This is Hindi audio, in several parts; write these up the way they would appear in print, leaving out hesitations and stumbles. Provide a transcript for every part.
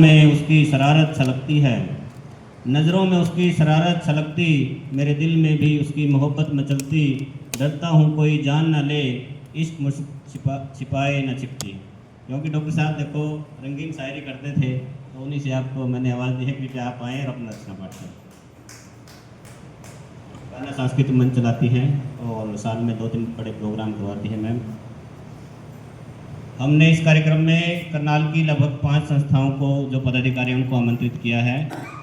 में उसकी शरारत छलकती है, नज़रों में उसकी शरारत छलकती, मेरे दिल में भी उसकी मोहब्बत मचलती, डरता हूँ कोई जान न ले, इश्क मुझसे छिपाए न छिपती। क्योंकि डॉक्टर साहब देखो रंगीन शायरी करते थे, तो उन्हीं से आपको मैंने आवाज़ दी है कि आप आएँ और अपना रचना पाठ करें। गाना सांस्कृतिक मंच चलाती हैं और साल में 2-3 बड़े प्रोग्राम करवाती हैं मैम। हमने इस कार्यक्रम में करनाल की लगभग 5 संस्थाओं को, जो पदाधिकारियों को आमंत्रित किया है,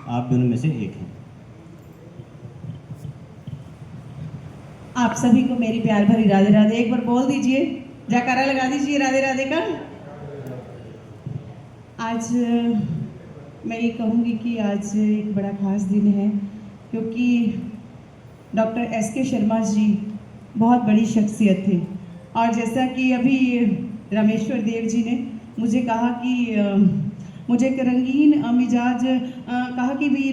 आप भी उनमें से एक हैं। आप सभी को मेरी प्यार भरी राधे राधे। एक बार बोल दीजिए, जयकारा लगा दीजिए राधे राधे का। आज मैं ये कहूँगी कि आज एक बड़ा खास दिन है, क्योंकि डॉक्टर एस.के. शर्मा जी बहुत बड़ी शख्सियत थे। और जैसा कि अभी रामेश्वर देव जी ने मुझे कहा कि मुझे एक रंगीन मिजाज कहा कि भी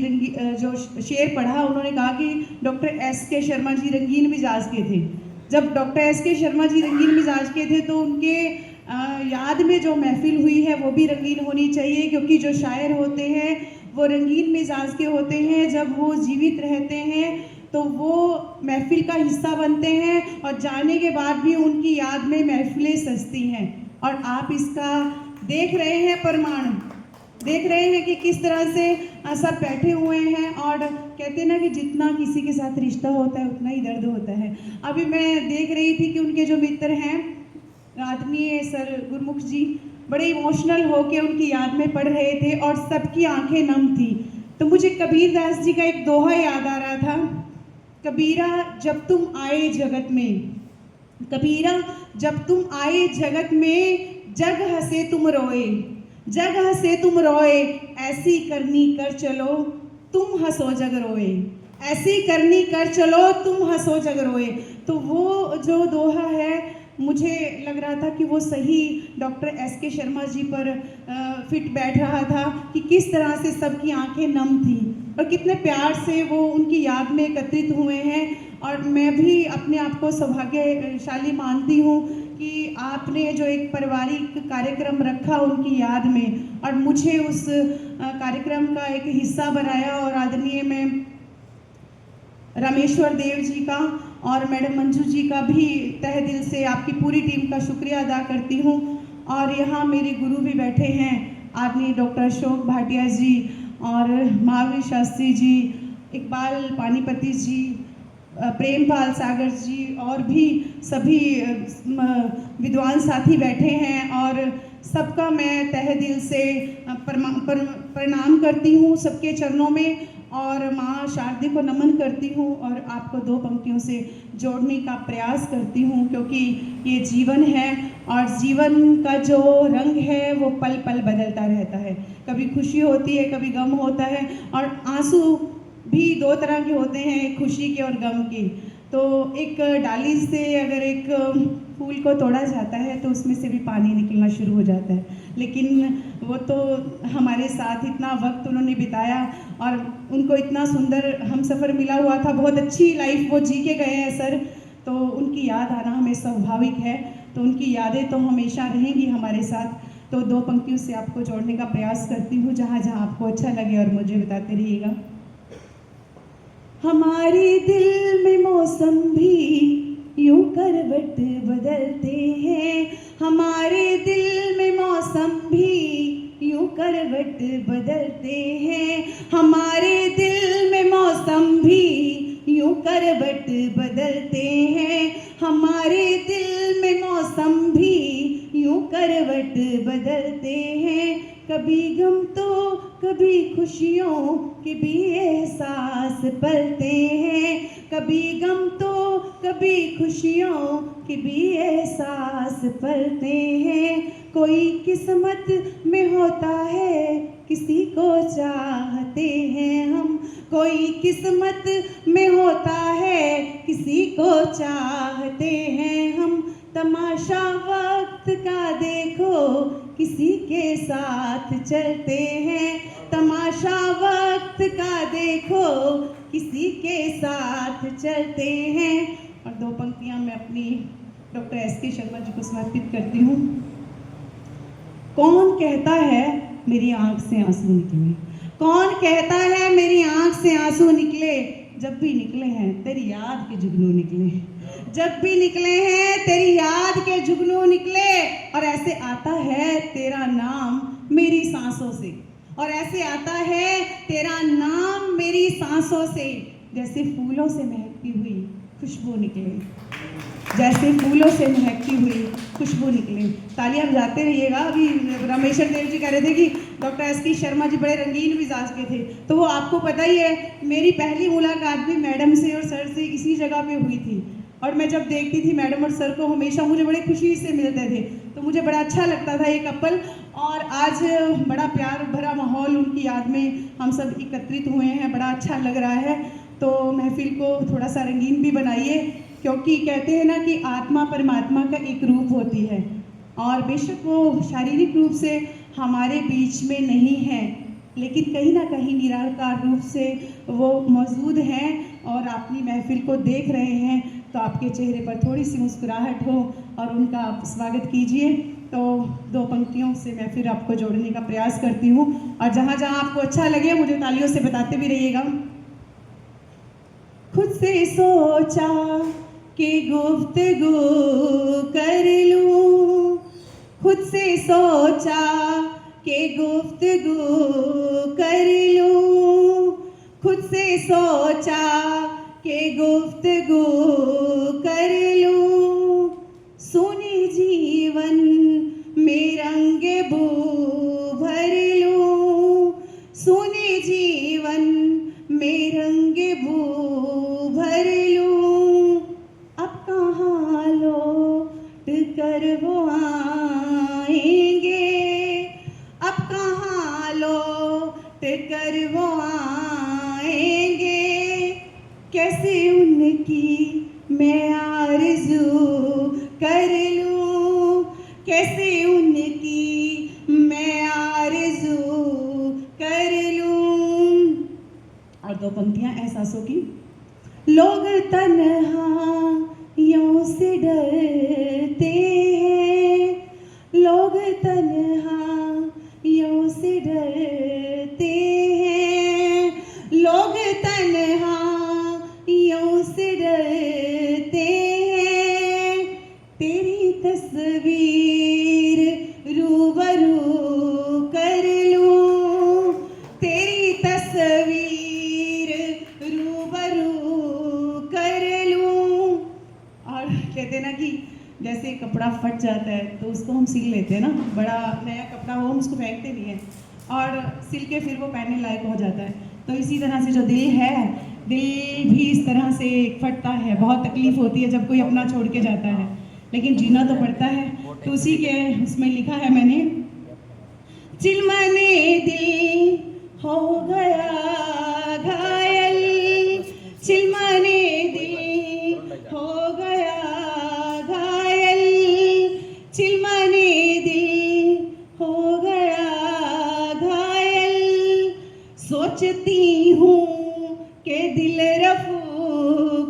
जो शेर पढ़ा, उन्होंने कहा कि डॉक्टर एस.के. शर्मा जी रंगीन मिजाज के थे। जब डॉक्टर एस.के. शर्मा जी रंगीन मिजाज के थे तो उनके याद में जो महफिल हुई है वो भी रंगीन होनी चाहिए, क्योंकि जो शायर होते हैं वो रंगीन मिजाज के होते हैं। जब वो जीवित रहते हैं तो वो महफिल का हिस्सा बनते हैं और जाने के बाद भी उनकी याद में महफिलें सजती हैं। और आप इसका देख रहे हैं, प्रमाण देख रहे हैं कि किस तरह से सब बैठे हुए हैं। और कहते हैं ना कि जितना किसी के साथ रिश्ता होता है उतना ही दर्द होता है। अभी मैं देख रही थी कि उनके जो मित्र हैं आदरणीय सर गुरमुख जी बड़े इमोशनल होके उनकी याद में पढ़ रहे थे और सबकी आंखें नम थी। तो मुझे कबीर दास जी का एक दोहा याद आ रहा था, कबीरा जब तुम आए जगत में, कबीरा जब तुम आए जगत में, जग हंसे तुम रोए, जग हंसे तुम रोए, ऐसी करनी कर चलो तुम हंसो जग रोए, ऐसी करनी कर चलो तुम हंसो जग रोए। तो वो जो दोहा है, मुझे लग रहा था कि वो सही डॉक्टर एस.के. शर्मा जी पर फिट बैठ रहा था कि किस तरह से सबकी आंखें नम थी और कितने प्यार से वो उनकी याद में एकत्रित हुए हैं। और मैं भी अपने आप को सौभाग्यशाली मानती हूँ कि आपने जो एक पारिवारिक कार्यक्रम रखा उनकी याद में और मुझे उस कार्यक्रम का एक हिस्सा बनाया। और आदरणीय मैं रामेश्वर देव जी का और मैडम मंजू जी का भी तहे दिल से आपकी पूरी टीम का शुक्रिया अदा करती हूँ। और यहाँ मेरे गुरु भी बैठे हैं, आदरणीय डॉक्टर अशोक भाटिया जी और महावीर शास्त्री जी, इकबाल पानीपति जी, प्रेमपाल सागर जी और भी सभी विद्वान साथी बैठे हैं। और सबका मैं तहे दिल से प्रणाम करती हूँ सबके चरणों में और माँ शारदे को नमन करती हूँ और आपको 2 पंक्तियों से जोड़ने का प्रयास करती हूँ, क्योंकि ये जीवन है और जीवन का जो रंग है वो पल पल बदलता रहता है। कभी खुशी होती है, कभी गम होता है और आंसू भी 2 तरह के होते हैं, एक खुशी के और गम के। तो एक डाली से अगर एक फूल को तोड़ा जाता है तो उसमें से भी पानी निकलना शुरू हो जाता है, लेकिन वो तो हमारे साथ इतना वक्त उन्होंने बिताया और उनको इतना सुंदर हम सफ़र मिला हुआ था, बहुत अच्छी लाइफ वो जी के गए हैं सर। तो उनकी याद आना हमें स्वाभाविक है, तो उनकी यादें तो हमेशा रहेंगी हमारे साथ। तो 2 पंक्तियों से आपको जोड़ने का प्रयास करती हूँ, जहाँ जहाँ आपको अच्छा लगे और मुझे बताते रहिएगा। हमारे दिल में मौसम भी यूं करवट बदलते हैं, हमारे दिल में मौसम भी यूं करवट बदलते हैं, हमारे दिल में मौसम भी यूं करवट बदलते हैं, हमारे दिल में मौसम भी यूं करवट बदलते हैं। कभी गम तो कभी खुशियों के भी एहसास पलते हैं, कभी गम तो कभी खुशियों के भी एहसास पलते हैं। कोई किस्मत में होता है किसी को चाहते हैं हम, कोई किस्मत में होता है किसी को चाहते हैं हम। तमाशा वक्त का देखो किसी के साथ चलते हैं, तमाशा वक्त का देखो किसी के साथ चलते हैं। और 2 पंक्तियां मैं अपनी डॉक्टर एस.के. शर्मा जी को समर्पित करती हूँ। कौन कहता है मेरी आंख से आंसू निकले। कौन कहता है मेरी आंख से आंसू निकले? जब भी निकले हैं तेरी याद के जुगनू निकले, जब भी निकले हैं तेरी याद के जुगनू निकले। और ऐसे आता है तेरा नाम मेरी सांसों से, और ऐसे आता है तेरा नाम मेरी सांसों से, जैसे फूलों से महकती हुई खुशबू निकले, जैसे फूलों से महकती हुई खुशबू निकले। तालियां बजाते रहिएगा। अभी रामेश्वर देव जी कह रहे थे कि डॉक्टर एस.के. शर्मा जी बड़े रंगीन मिजाज के थे, तो वो आपको पता ही है, मेरी पहली मुलाकात भी मैडम से और सर से इसी जगह पे हुई थी। और मैं जब देखती थी मैडम और सर को, हमेशा मुझे बड़े खुशी से मिलते थे, तो मुझे बड़ा अच्छा लगता था ये कपल। और आज बड़ा प्यार भरा माहौल उनकी याद में हम सब एकत्रित हुए हैं, बड़ा अच्छा लग रहा है। तो महफिल को थोड़ा सा रंगीन भी बनाइए, क्योंकि कहते हैं ना कि आत्मा परमात्मा का एक रूप होती है, और बेशक वो शारीरिक रूप से हमारे बीच में नहीं है, लेकिन कहीं ना कहीं निराकार रूप से वो मौजूद हैं। और अपनी महफिल को देख रहे हैं, तो आपके चेहरे पर थोड़ी सी मुस्कुराहट हो और उनका आप स्वागत कीजिए। तो दो पंक्तियों से मैं फिर आपको जोड़ने का प्रयास करती हूँ, और जहाँ जहाँ आपको अच्छा लगे मुझे तालियों से बताते भी रहिएगा। खुद से सोचा कि गुफ्तगू कर लूं, खुद से सोचा कि गुफ्तगू कर लूं, खुद से सोचा कि गुफ्तगू कर लूं, सुनी जीवन में रंग बू भर लूं, सुनी जीवन में रंग बू भर लूं। अब कहाँ लौट कर वो आएंगे, अब कहाँ लौट कर वो आएंगे, कैसे उनकी मैं आरज़ू कर लूं, कैसे उनकी मैं आरज़ू कर लूं। और दो पंक्तियां एहसासों की। लोग तन्हाइयों से डरते हैं, लोग तन्हाइयों से डरते हैं, लोग तन्हाइयों से डरते हैं, तेरी तस्वीर रूबरू कर लूं, तेरी तस्वीर रूबरू कर लूं। और कहते ना कि जैसे कपड़ा फट जाता है तो उसको हम सिल लेते हैं ना, बड़ा नया कपड़ा हो हम उसको फेंकते नहीं हैं, और सिल के फिर वो पहनने लायक हो जाता है। तो इसी तरह से जो दिल है, दिल भी इस तरह से फटता है। बहुत तकलीफ होती है जब कोई अपना छोड़ के जाता है, लेकिन जीना तो पड़ता है। तो उसी के उसमें लिखा है मैंने, चिलमने दिल हो गया घायल, चिलमने दिल हो गया घायल, चिलमने दिल हो गया घायल, सोचती हूँ कि दिल रफू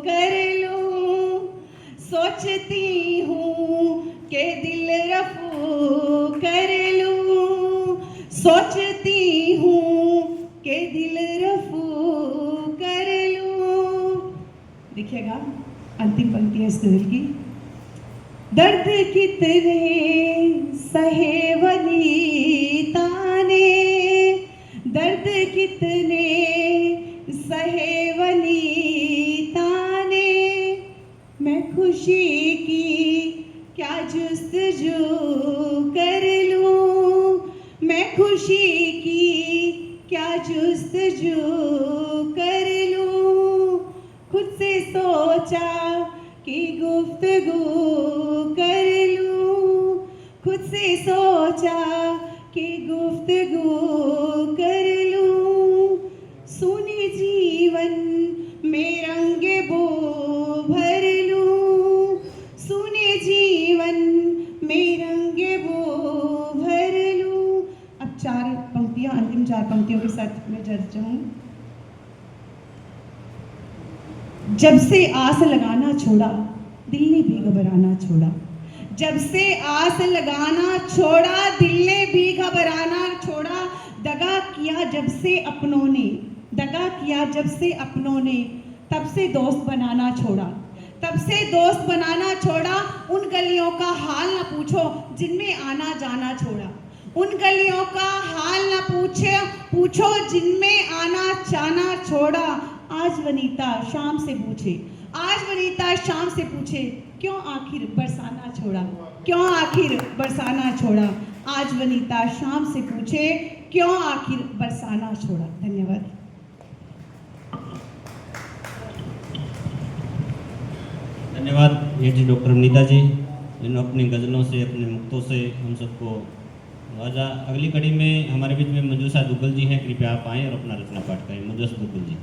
कर लूं, सोचती हूँ कि दिल रफू कर लूं, सोचती हूँ कि दिल रफू कर लूं। देखिएगा अंतिम पंक्ति है इस दिल की। दर्द कितने सहे वनीता ने, दर्द कितने सहे वनीता ने, मैं खुशी की क्या जुस्तजू कर लूं, मैं खुशी की क्या जुस्तजू कर लूं, खुद से सोचा कि गुफ्तगू कर लूं, खुद से सोचा कि गुफ्तगू कर लूं, सुनी जीवन में रंग बो भर लूं, सुनी जीवन में रंग बो भर लूं। अब चार पंक्तियां, अंतिम चार पंक्तियों के साथ मैं जज जाऊं। जब से आस लगाना छोड़ा, दिल ने भी घबराना छोड़ा, जब से आस लगाना छोड़ा, दिल ने भी घबराना छोड़ा, दगा किया जब से अपनों ने, दगा किया जब से अपनों ने, तब से दोस्त बनाना छोड़ा, तब से दोस्त बनाना छोड़ा। उन गलियों का हाल न पूछो जिनमें आना जाना छोड़ा, उन गलियों का हाल न पूछो जिनमें आना जाना छोड़ा। आज वनीता शाम से पूछे, आज वनीता शाम से पूछे, क्यों आखिर बरसाना छोड़ा, क्यों आखिर बरसाना छोड़ा। आज वनीता शाम से पूछे, क्यों आखिर बरसाना छोड़ा। धन्यवाद। धन्यवाद ये जी डॉक्टर वनीता जी, जिन्होंने अपनी गज़लों से, अपने मुक्तों से हम सबको नवाजा। अगली कड़ी में हमारे बीच में मंजूषा दुग्गल जी हैं, कृपया आप आएँ और अपना रचना पाठ करें। मंजूषा दुग्गल जी।